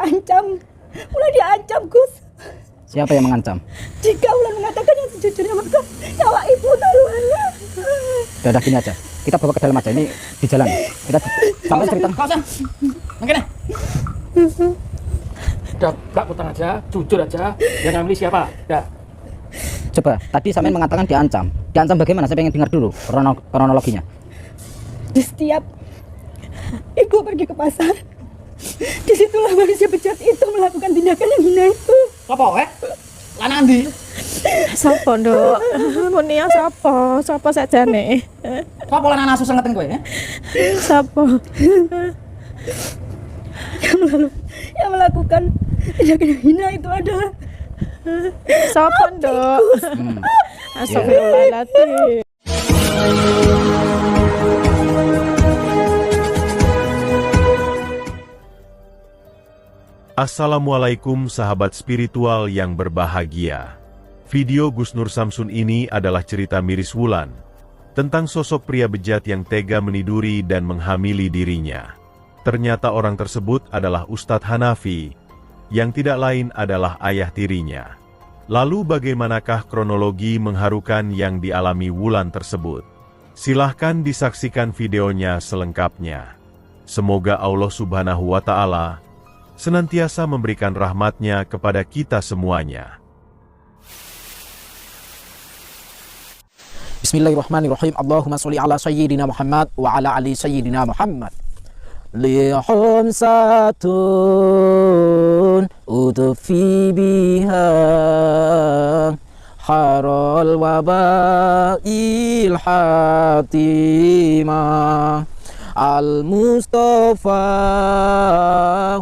mulai diancam Gus. Siapa yang mengancam? Jika Wulan mengatakan yang sejujurnya maka nyawa ibu taruhannya. Udah gini aja, kita bawa ke dalam aja, ini di jalan. Kita sampai cerita. Mungkin udah belak utang aja, jujur aja. Yang ngambil siapa? Udah. Coba, tadi sampean mengatakan diancam. Diancam bagaimana? Saya pengen dengar dulu kronologinya. Di setiap ibu pergi ke pasar, disitulah manusia bejat itu melakukan tindakan yang hina itu. Apa lanang ndi? Sapa, Nduk? Munia sapa? Sapa sajane? Apa lanang asu senget kowe? Sapa? Yang melakukan tindakan yang hina itu adalah Sapa, Nduk? Astagfirullahaladzim. Assalamualaikum sahabat spiritual yang berbahagia. Video Gus Nur Samsun ini adalah cerita miris Wulan tentang sosok pria bejat yang tega meniduri dan menghamili dirinya. Ternyata orang tersebut adalah Ustadz Hanafi, yang tidak lain adalah ayah tirinya. Lalu bagaimanakah kronologi mengharukan yang dialami Wulan tersebut? Silahkan disaksikan videonya selengkapnya. Semoga Allah Subhanahu wa Ta'ala senantiasa memberikan rahmatnya kepada kita semuanya. Bismillahirrahmanirrahim. Allahumma sholli ala sayyidina Muhammad wa ala ali sayyidina Muhammad. Lihum satun udfi biha harul wabail hatimah Al-Mustafa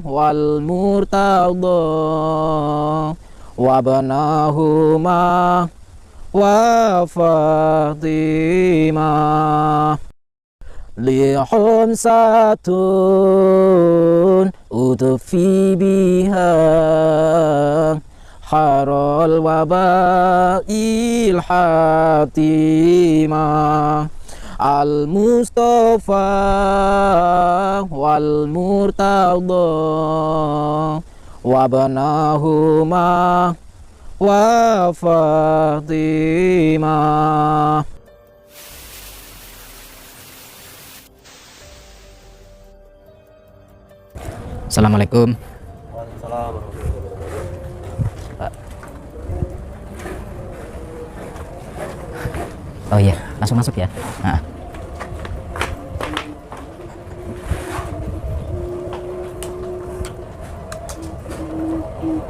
wal-Murtada wabnahuma wa Fatimah lihum satun udfi biha harul wabail hatimah Al-Mustafa wal-Murtada wabnahuma wa Fatimah. Assalamualaikum. Oh iya, langsung masuk ya. Nah.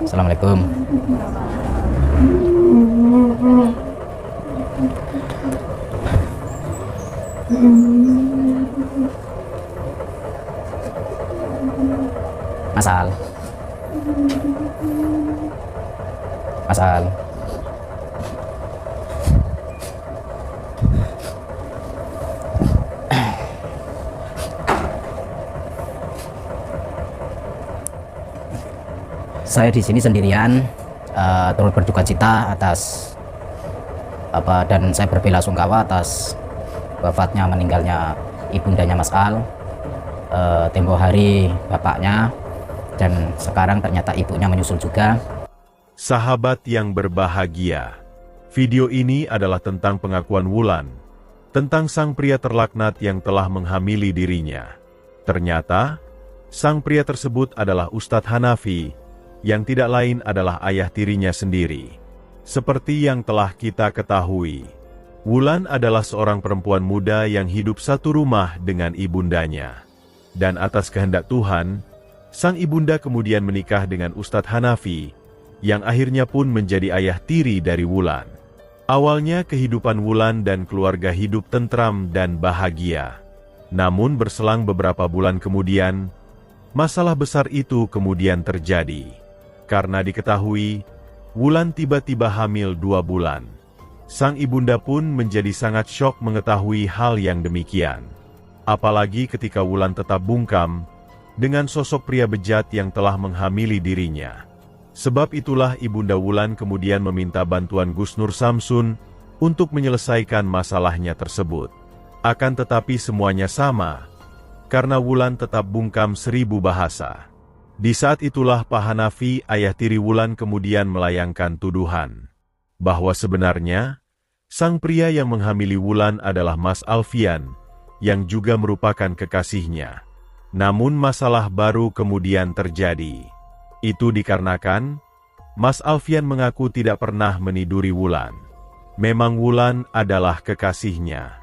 Assalamualaikum. Masal. Saya di sini sendirian, turut berduka cita atas dan saya berbelasungkawa atas wafatnya meninggalnya ibundanya Mas Al. Tempo hari bapaknya, dan sekarang ternyata ibunya menyusul juga. Sahabat yang berbahagia, video ini adalah tentang pengakuan Wulan tentang sang pria terlaknat yang telah menghamili dirinya. Ternyata sang pria tersebut adalah Ustadz Hanafi, yang tidak lain adalah ayah tirinya sendiri. Seperti yang telah kita ketahui, Wulan adalah seorang perempuan muda yang hidup satu rumah dengan ibundanya. Dan atas kehendak Tuhan, sang ibunda kemudian menikah dengan Ustadz Hanafi, yang akhirnya pun menjadi ayah tiri dari Wulan. Awalnya kehidupan Wulan dan keluarga hidup tentram dan bahagia. Namun berselang beberapa bulan kemudian, masalah besar itu kemudian terjadi. Karena diketahui, Wulan tiba-tiba hamil 2 bulan. Sang ibunda pun menjadi sangat syok mengetahui hal yang demikian. Apalagi ketika Wulan tetap bungkam dengan sosok pria bejat yang telah menghamili dirinya. Sebab itulah ibunda Wulan kemudian meminta bantuan Gus Nur Samsun untuk menyelesaikan masalahnya tersebut. Akan tetapi semuanya sama, karena Wulan tetap bungkam 1000 bahasa. Di saat itulah Pak Hanafi, ayah tiri Wulan, kemudian melayangkan tuduhan bahwa sebenarnya sang pria yang menghamili Wulan adalah Mas Alfian yang juga merupakan kekasihnya. Namun masalah baru kemudian terjadi. Itu dikarenakan Mas Alfian mengaku tidak pernah meniduri Wulan. Memang Wulan adalah kekasihnya.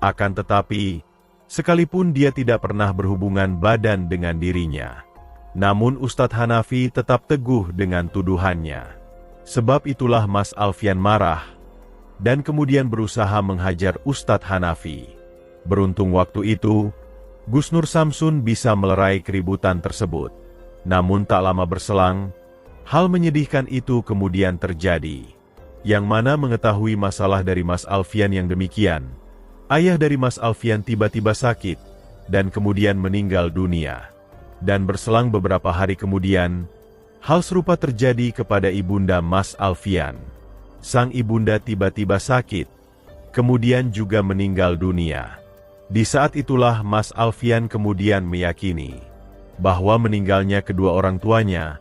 Akan tetapi, sekalipun dia tidak pernah berhubungan badan dengan dirinya, namun Ustadz Hanafi tetap teguh dengan tuduhannya. Sebab itulah Mas Alfian marah dan kemudian berusaha menghajar Ustadz Hanafi. Beruntung waktu itu, Gus Nur Samsun bisa melerai keributan tersebut. Namun tak lama berselang, hal menyedihkan itu kemudian terjadi. Yang mana mengetahui masalah dari Mas Alfian yang demikian, ayah dari Mas Alfian tiba-tiba sakit dan kemudian meninggal dunia. Dan berselang beberapa hari kemudian, hal serupa terjadi kepada ibunda Mas Alfian. Sang ibunda tiba-tiba sakit, kemudian juga meninggal dunia. Di saat itulah Mas Alfian kemudian meyakini bahwa meninggalnya kedua orang tuanya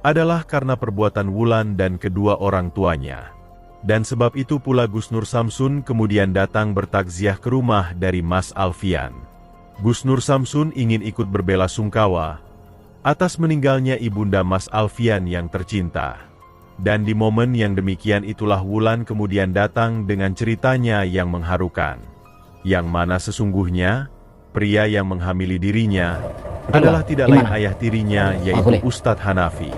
adalah karena perbuatan Wulan dan kedua orang tuanya. Dan sebab itu pula Gus Nur Samsun kemudian datang bertakziah ke rumah dari Mas Alfian. Gus Nur Samsun ingin ikut berbelasungkawa atas meninggalnya ibunda Mas Alfian yang tercinta. Dan di momen yang demikian itulah Wulan kemudian datang dengan ceritanya yang mengharukan. Yang mana sesungguhnya, pria yang menghamili dirinya adalah tidak lain ayah tirinya, yaitu Ustadz Hanafi.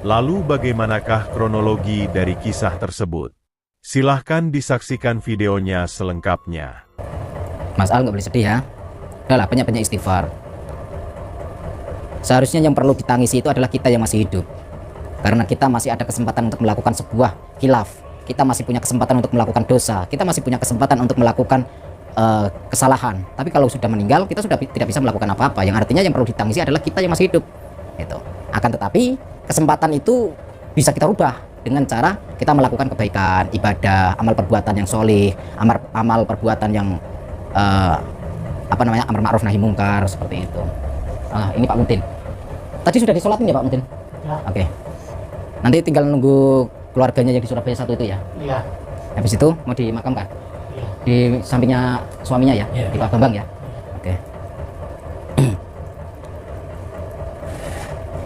Lalu bagaimanakah kronologi dari kisah tersebut? Silahkan disaksikan videonya selengkapnya. Mas Al nggak boleh sedih ya. Udahlah, banyak-banyak istighfar. Seharusnya yang perlu ditangisi itu adalah kita yang masih hidup. Karena kita masih ada kesempatan untuk melakukan sebuah khilaf. Kita masih punya kesempatan untuk melakukan dosa. Kita masih punya kesempatan untuk melakukan kesalahan. Tapi kalau sudah meninggal, kita sudah tidak bisa melakukan apa-apa. Yang artinya yang perlu ditangisi adalah kita yang masih hidup. Gitu. Akan tetapi, kesempatan itu bisa kita rubah dengan cara kita melakukan kebaikan, ibadah, amal perbuatan yang soleh, amal perbuatan yang amar ma'ruf nahi mungkar, seperti itu. Ini Pak Mudin. Tadi sudah disolatin ya Pak Mudin? Ya. Oke. Nanti tinggal nunggu keluarganya yang di Surabaya 1 itu ya? Iya. Habis itu mau dimakamkan? Iya. Di sampingnya suaminya ya? Iya. Di Pak Bambang ya? Oke.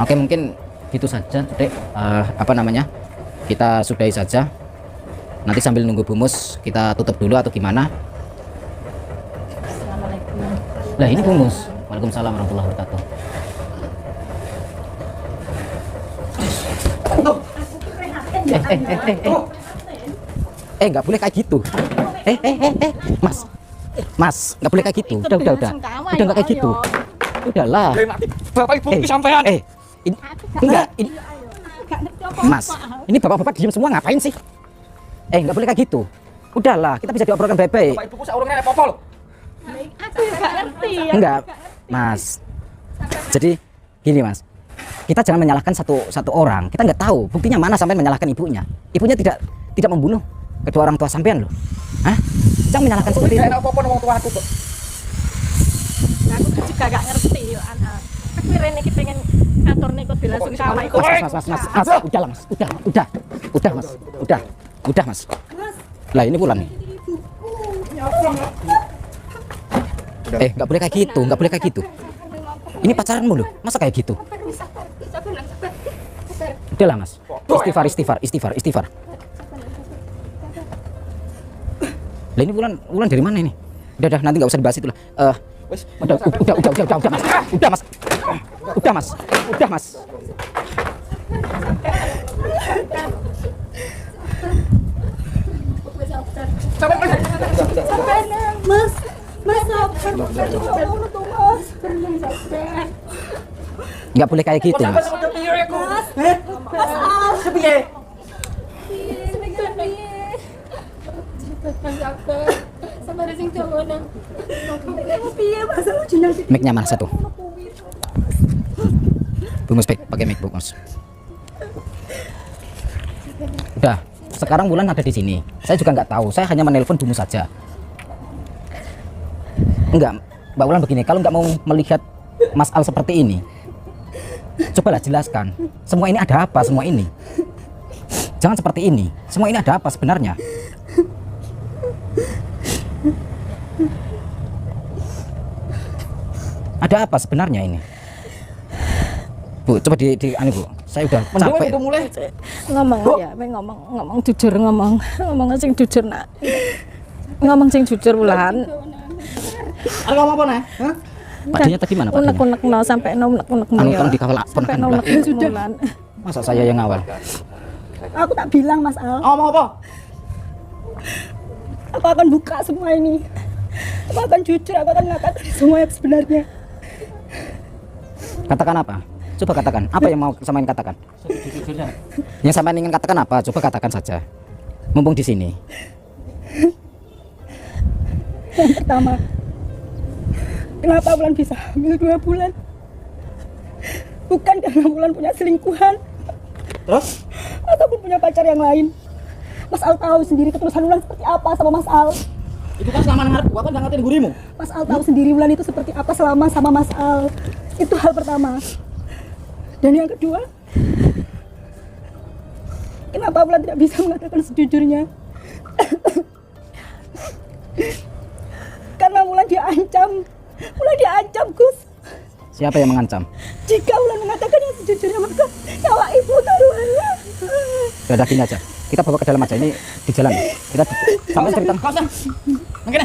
Oke, mungkin gitu saja, Dek. Kita sudahi saja. Nanti sambil nunggu Bu Mus, kita tutup dulu atau gimana? Lah ini Bu Mus. Waalaikumsalam warahmatullahi wabarakatuh. Nggak boleh kayak gitu. Mas, nggak boleh kayak gitu. Udah nggak kayak gitu. Udahlah. Bapak Ibu kesampaian. Enggak, ini Mas, ini bapak-bapak diem semua ngapain sih? Nggak boleh kayak gitu. Udahlah, kita bisa diobrolkan baik-baik. Bapak Ibu saurungnya apa-apa loh. Aku nggak ngerti ya. Enggak, Mas. Jadi gini Mas, kita jangan menyalahkan satu orang. Kita nggak tahu buktinya mana sampai menyalahkan ibunya. Ibunya tidak membunuh kedua orang tua sampean loh. Hah? Jangan menyalahkan seperti itu. Apa-apa wong tuaku kok. Aku juga nggak ngerti yo anak. Aku rene iki pengen kantor ikut belasungkawa iku. Mas, udahlah Mas, udah Mas, udah Mas. Lah ini pulang nih. Nggak boleh kayak gitu, nggak boleh kayak gitu. Ini pacaranmu loh, masa kayak gitu? Udahlah Mas, istighfar. Lah ini Wulan dari mana ini? Udah nanti nggak usah dibahas itu lah. Udah Mas. Nggak boleh kayak gitu Mas. Mic-nya mana satu? Bu Mus, pakai mic Bu Mus. Udah, sekarang Wulan ada di sini. Saya juga nggak tahu. Saya hanya menelpon Bu Mus saja. Enggak, Mbak Wulan begini. Kalau nggak mau melihat Mas Al seperti ini, Cobalah jelaskan. Semua ini ada apa semua ini? Jangan seperti ini. Semua ini ada apa sebenarnya? Ada apa sebenarnya ini? Bu, coba di anu Bu. Saya udah capek. Itu mulai. Ngomong ya, ngomong jujur ngomong sing jujur nak. Ngomong sing jujur Wulan. Ada ngomong apa nih? Hah? Pak Dinya tadi mana Pak Dinya? Unek-unek no sampai unek-unek Anu ya. tolong dikawal Sampai ponakan unek belah. Wulan. Masa saya yang ngawal? Aku tak bilang Mas Al, Ngomong apa? aku akan buka semua ini. Aku akan jujur, aku akan mengatakan semua yang sebenarnya. Katakan apa? Coba katakan. Apa yang mau samain katakan? Jujurnya. Yang sampai ingin katakan apa? Coba katakan saja. Mumpung di sini. Yang pertama, kenapa Wulan bisa hamil 2 bulan? Bukan karena Wulan punya selingkuhan Terus? ataupun punya pacar yang lain. Mas Al tahu sendiri ketulusan Wulan seperti apa sama Mas Al. Itu kan selama ngarep gua kan ngatain gurimu. Mas Al tahu sendiri Wulan itu seperti apa selama sama Mas Al. Itu hal pertama. Dan yang kedua, kenapa Wulan tidak bisa mengatakan sejujurnya? Karena Wulan diancam. Wulan diancam, Gus. Siapa yang mengancam? Jika Wulan mengatakan yang sejujurnya, maka nyawa ibu taruhannya. Sudah gini aja. Kita bawa ke dalam aja. Ini di jalan. Kita sampai cerita. Kau usah. Mungkin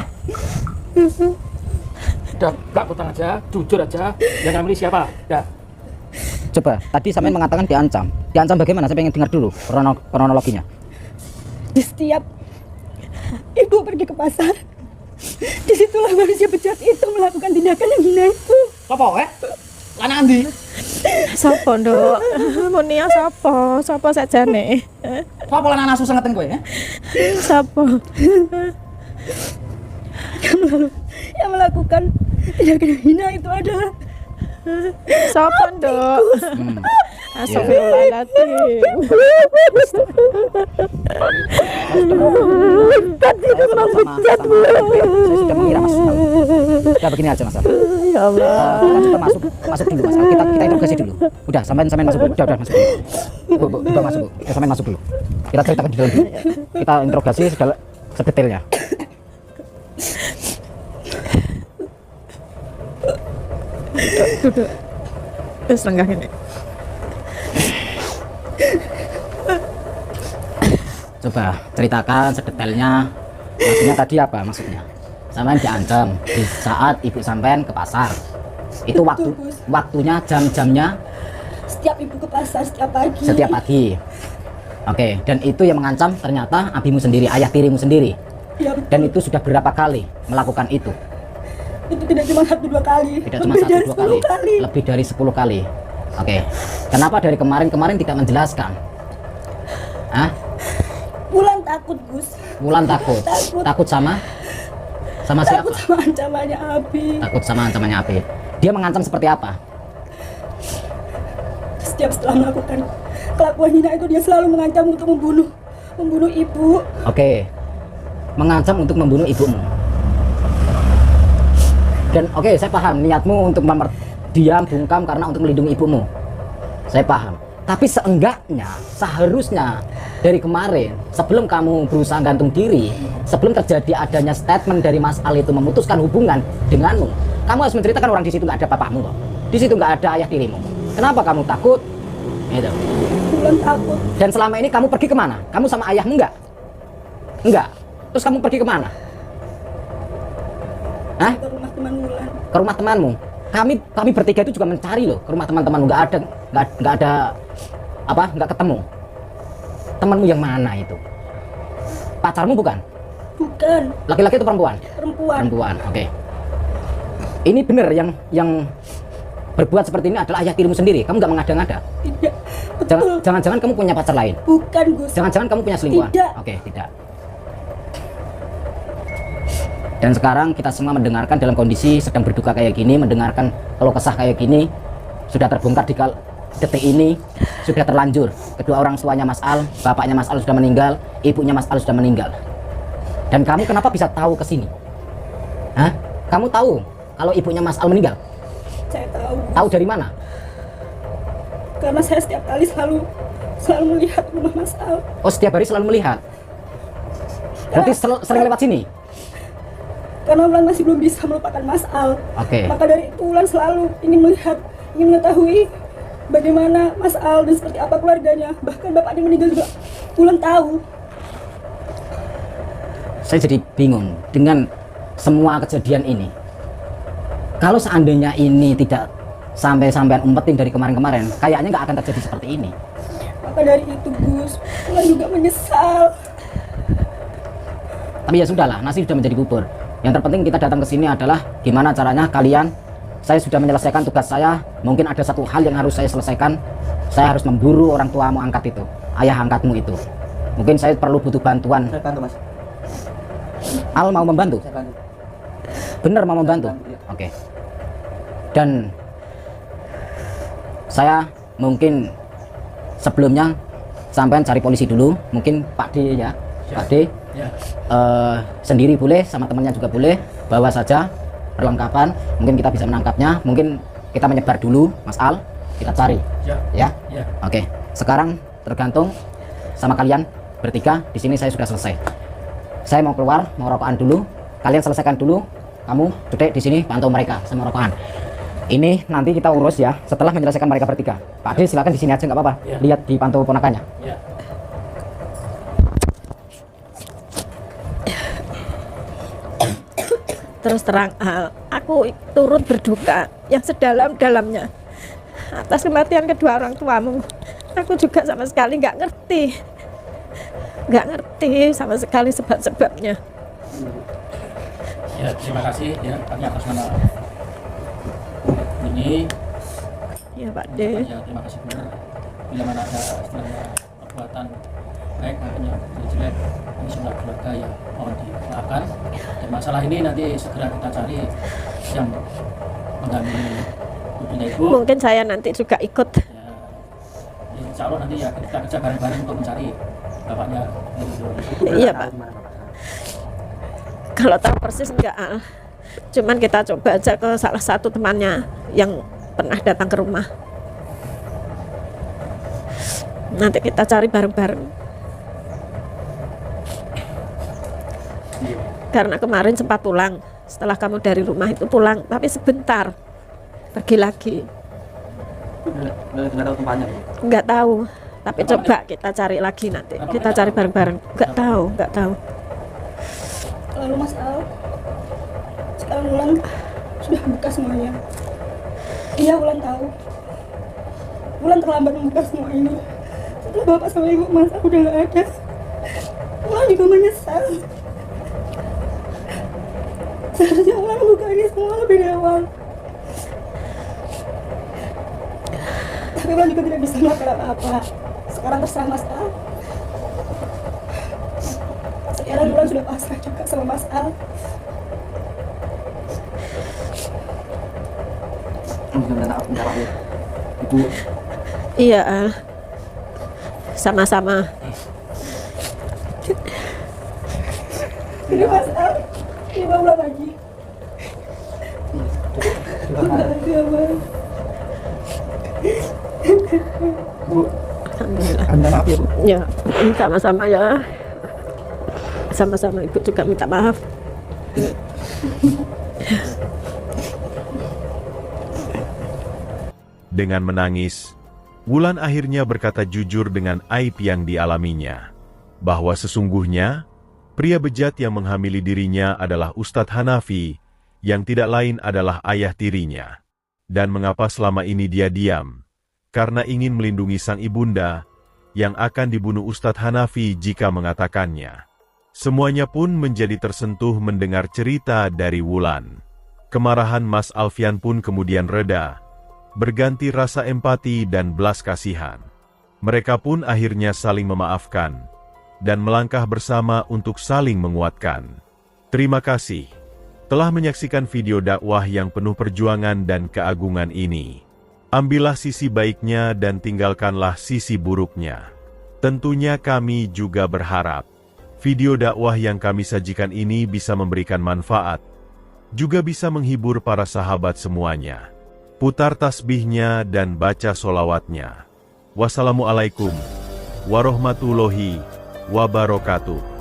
Udah, gak utang aja, jujur aja. Yang ngambil siapa? Udah. Coba. Tadi sampai mengatakan diancam. Diancam bagaimana? Saya pengen dengar dulu kronologinya. Di setiap ibu pergi ke pasar, disitulah manusia bejat itu melakukan tindakan yang hina itu. Apa Lanang Andi. Sopo nduk? Munia sopo? Sopo sakjane? Apa lanang asu sangat kowe ya? Sopo? Yang melakukan tindakan yang hina itu adalah Sopo nduk? Astagfirullahaladzim. tadi itu memang bejat. Saya sudah mengira Mas. Udah begini aja Mas. Ya Allah. Kita masuk dulu Mas. Kita interogasi dulu. Udah sampai masuk dulu. Udah masuk dulu. Bu, udah masuk Bu. Udah sampai masuk dulu. Kita ceritakan di dalam dulu. Kita interogasi segala sedetailnya. Duduk. Terus lenggah ini. Coba ceritakan sedetailnya. Maksudnya tadi apa maksudnya? Sampean diancam di saat ibu sampean ke pasar. Itu waktunya jam-jamnya Setiap ibu ke pasar setiap pagi. setiap pagi. Oke, dan itu yang mengancam ternyata abimu sendiri, ayah tirimu sendiri. Ya, betul. Dan itu sudah berapa kali melakukan itu? Itu tidak cuma 1-2 kali. Tidak cuma Lebih dari 1-2 10 kali. lebih dari 10 kali. Oke, kenapa dari kemarin tidak menjelaskan? Hah? Wulan takut, Gus. Wulan takut. Takut. Takut sama siapa? Takut sama ancamannya Abi. Takut sama ancamannya Apit. Dia mengancam seperti apa? Setiap setelah melakukan kelakuan hina itu dia selalu mengancam untuk membunuh ibu. Oke. Mengancam untuk membunuh ibumu. Dan oke, saya paham niatmu untuk diam bungkam karena untuk melindungi ibumu. Saya paham. Tapi seenggaknya, seharusnya dari kemarin, sebelum kamu berusaha gantung diri, sebelum terjadi adanya statement dari Mas Al itu memutuskan hubungan denganmu, kamu harus menceritakan orang di situ nggak ada bapakmu kok. Di situ nggak ada ayah tirimu. Kenapa kamu takut? Gitu. Wulan takut. Dan selama ini kamu pergi kemana? Kamu sama ayahmu enggak? Enggak. Terus kamu pergi kemana? Hah? Ke rumah teman Wulan. Ke rumah temanmu. Kami bertiga itu juga mencari loh ke rumah teman-temanmu, nggak ada nggak ketemu. Temanmu yang mana itu? Pacarmu bukan? Bukan, Laki-laki atau perempuan? perempuan. Perempuan. Oke. Ini benar yang berbuat seperti ini adalah ayah tirimu sendiri. Kamu nggak mengada-ngada. Tidak. Betul. Jangan-jangan kamu punya pacar lain. Bukan, Gus. Jangan-jangan kamu punya selingkuhan. Tidak. Oke, tidak. Dan sekarang kita semua mendengarkan dalam kondisi sedang berduka kayak gini, mendengarkan kalau kesah kayak gini, sudah terbongkar di detik ini, sudah terlanjur. Kedua orang tuanya Mas Al, bapaknya Mas Al sudah meninggal, ibunya Mas Al sudah meninggal. Dan kamu kenapa bisa tahu ke sini? Hah? Kamu tahu kalau ibunya Mas Al meninggal? Saya tahu. Tahu dari mana? Karena saya setiap kali selalu melihat rumah Mas Al. Oh, setiap hari selalu melihat. Berarti sering lewat sini. Karena Wulan masih belum bisa melupakan Mas Al. Oke. Maka dari itu Wulan selalu ingin melihat, ingin mengetahui bagaimana Mas Al dan seperti apa keluarganya. Bahkan bapaknya meninggal juga Wulan tahu. Saya jadi bingung dengan semua kejadian ini. Kalau seandainya ini tidak sampai-sampai umpetin dari kemarin-kemarin, kayaknya nggak akan terjadi seperti ini. Maka dari itu Gus, Wulan juga menyesal. Tapi ya sudahlah, nasi sudah menjadi bubur. Yang terpenting kita datang ke sini adalah gimana caranya kalian. Saya sudah menyelesaikan tugas saya. Mungkin ada satu hal yang harus saya selesaikan. Saya harus memburu orang tuamu angkat itu, ayah angkatmu itu. Mungkin saya perlu butuh bantuan. Saya bantu, Mas. Al mau membantu? Saya bantu. Benar mau membantu? Oke. Dan saya mungkin sebelumnya sampai cari polisi dulu. Mungkin Pak D ya, Pak D. Ya. Sendiri boleh, sama temannya juga boleh. Bawa saja perlengkapan. Mungkin kita bisa menangkapnya. Mungkin kita menyebar dulu, Mas Al. Kita cari. Ya. Ya. Oke. Sekarang tergantung sama kalian bertiga. Di sini saya sudah selesai. Saya mau keluar, mau rokokan dulu. Kalian selesaikan dulu. Kamu duduk di sini pantau mereka sama rokokan. Ini nanti kita urus ya. Setelah menyelesaikan mereka bertiga. Pak D silakan di sini aja nggak apa-apa. Ya. Lihat di pantau ponakannya. Ya. Terus terang Al, aku turut berduka yang sedalam-dalamnya atas kematian kedua orang tuamu. Aku juga sama sekali nggak ngerti sama sekali sebab-sebabnya. Ya, terima kasih ya kami atas nama ini. Ya Pak D. Ya, terima kasih benar. Bila mana ada istilahnya perbuatan baik maupun yang jelek, ini semua keluarga ya mohon dimaafkan. Dan masalah ini nanti segera kita cari yang mengambil ibunya ibu. Mungkin saya nanti juga ikut. Ya, insya Allah nanti ya kita kerja bareng-bareng untuk mencari bapaknya. Iya Pak. Kalau tahu persis enggak Al. Cuman kita coba aja ke salah satu temannya yang pernah datang ke rumah. Nanti kita cari bareng-bareng. Karena kemarin sempat pulang. Setelah kamu dari rumah itu pulang, tapi sebentar. Pergi lagi. Nggak tahu tempatnya. Enggak tahu. Tapi coba kita cari lagi nanti. Kita cari bareng-bareng. Enggak tahu. Lalu Mas Al, sekarang Wulan sudah buka semuanya. Iya, Wulan tahu. Wulan terlambat membuka semua ini. Setelah bapak sama ibu Mas Al udah gak ada, Wulan juga menyesal. Seharusnya Wulan membuka ini semua lebih dari awal. Tapi Wulan juga tidak bisa melakukan apa-apa. Sekarang terserah Mas Al. Sekarang Wulan sudah pasrah juga sama Mas Al. Ibu, Iya Al. Sama-sama. Ini Mas Al, ini Wulan lagi. Bahagia banget. Bu, Alhamdulillah. Anda maaf ya, Bu. Ya, sama-sama ya. Sama-sama Ibu juga minta maaf. Dengan menangis, Wulan akhirnya berkata jujur dengan aib yang dialaminya, bahwa sesungguhnya pria bejat yang menghamili dirinya adalah Ustadz Hanafi, yang tidak lain adalah ayah tirinya. Dan mengapa selama ini dia diam? Karena ingin melindungi sang ibunda, yang akan dibunuh Ustadz Hanafi jika mengatakannya. Semuanya pun menjadi tersentuh mendengar cerita dari Wulan. Kemarahan Mas Alfian pun kemudian reda, berganti rasa empati dan belas kasihan. Mereka pun akhirnya saling memaafkan, dan melangkah bersama untuk saling menguatkan. Terima kasih telah menyaksikan video dakwah yang penuh perjuangan dan keagungan ini. Ambillah sisi baiknya dan tinggalkanlah sisi buruknya. Tentunya kami juga berharap video dakwah yang kami sajikan ini bisa memberikan manfaat, juga bisa menghibur para sahabat semuanya. Putar tasbihnya dan baca solawatnya. Wassalamualaikum warahmatullahi wabarakatuh.